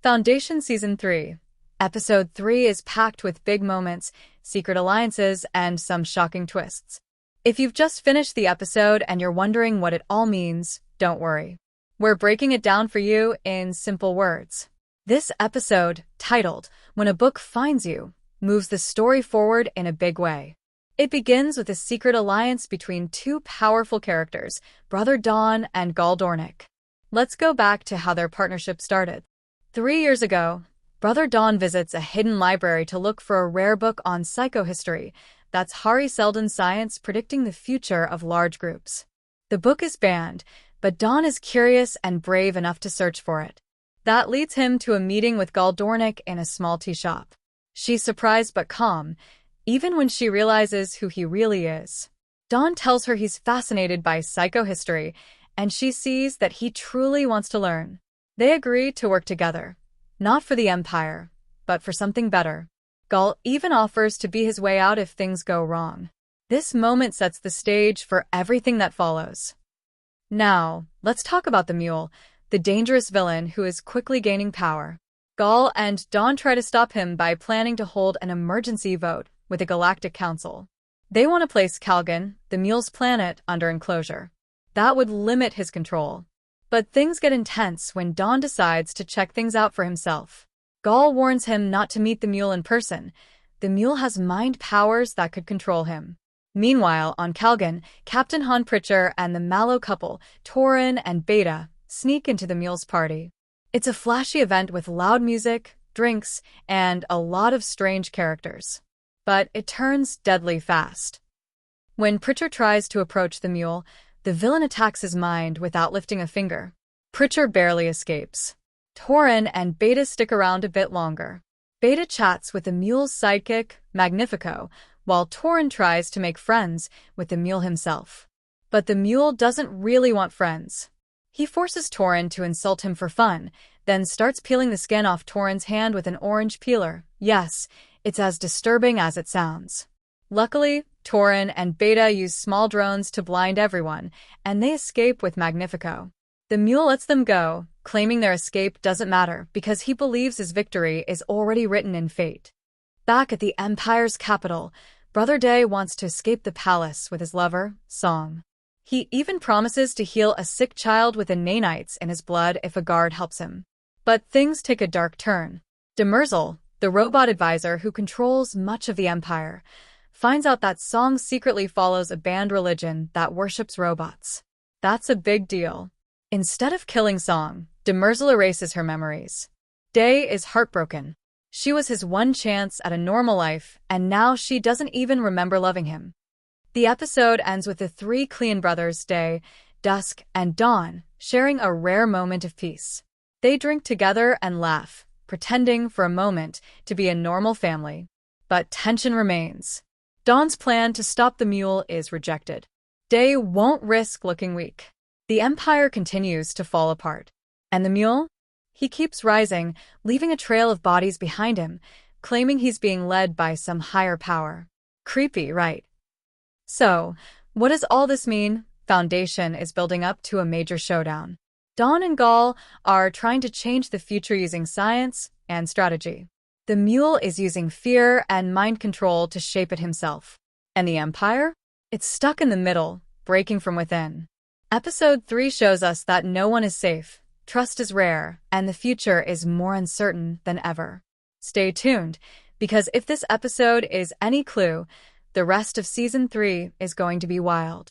Foundation Season 3. Episode 3 is packed with big moments, secret alliances, and some shocking twists. If you've just finished the episode and you're wondering what it all means, don't worry. We're breaking it down for you in simple words. This episode, titled When a Book Finds You, moves the story forward in a big way. It begins with a secret alliance between two powerful characters, Brother Dawn and Gul Dornick. Let's go back to how their partnership started. 3 years ago, Brother Dawn visits a hidden library to look for a rare book on psychohistory. That's Hari Seldon's science predicting the future of large groups. The book is banned, but Dawn is curious and brave enough to search for it. That leads him to a meeting with Gul Dornick in a small tea shop. She's surprised but calm, even when she realizes who he really is. Dawn tells her he's fascinated by psychohistory, and she sees that he truly wants to learn. They agree to work together, not for the Empire, but for something better. Gul even offers to be his way out if things go wrong. This moment sets the stage for everything that follows. Now, let's talk about the Mule, the dangerous villain who is quickly gaining power. Gul and Dawn try to stop him by planning to hold an emergency vote with the Galactic Council. They want to place Calgon, the Mule's planet, under enclosure. That would limit his control. But things get intense when Dawn decides to check things out for himself. Gul warns him not to meet the Mule in person. The Mule has mind powers that could control him. Meanwhile, on Calgon, Captain Han Pritcher and the Mallow couple, Torin and Beta, sneak into the Mule's party. It's a flashy event with loud music, drinks, and a lot of strange characters. But it turns deadly fast. When Pritcher tries to approach the Mule, the villain attacks his mind without lifting a finger. Pritcher barely escapes. Torin and Beta stick around a bit longer. Beta chats with the Mule's sidekick, Magnifico, while Torin tries to make friends with the Mule himself. But the Mule doesn't really want friends. He forces Torin to insult him for fun, then starts peeling the skin off Torin's hand with an orange peeler. Yes, it's as disturbing as it sounds. Luckily, Torin and Beta use small drones to blind everyone, and they escape with Magnifico. The Mule lets them go, claiming their escape doesn't matter because he believes his victory is already written in fate. Back at the Empire's capital, Brother Day wants to escape the palace with his lover, Song. He even promises to heal a sick child with a nanites in his blood if a guard helps him. But things take a dark turn. Demerzel, the robot advisor who controls much of the Empire, finds out that Song secretly follows a banned religion that worships robots. That's a big deal. Instead of killing Song, Demerzel erases her memories. Day is heartbroken. She was his one chance at a normal life, and now she doesn't even remember loving him. The episode ends with the three Clean brothers, Day, Dusk, and Dawn, sharing a rare moment of peace. They drink together and laugh, pretending for a moment to be a normal family. But tension remains. Dawn's plan to stop the Mule is rejected. Day won't risk looking weak. The Empire continues to fall apart. And the Mule? He keeps rising, leaving a trail of bodies behind him, claiming he's being led by some higher power. Creepy, right? So, what does all this mean? Foundation is building up to a major showdown. Dawn and Gul are trying to change the future using science and strategy. The Mule is using fear and mind control to shape it himself. And the Empire? It's stuck in the middle, breaking from within. Episode 3 shows us that no one is safe, trust is rare, and the future is more uncertain than ever. Stay tuned, because if this episode is any clue, the rest of Season 3 is going to be wild.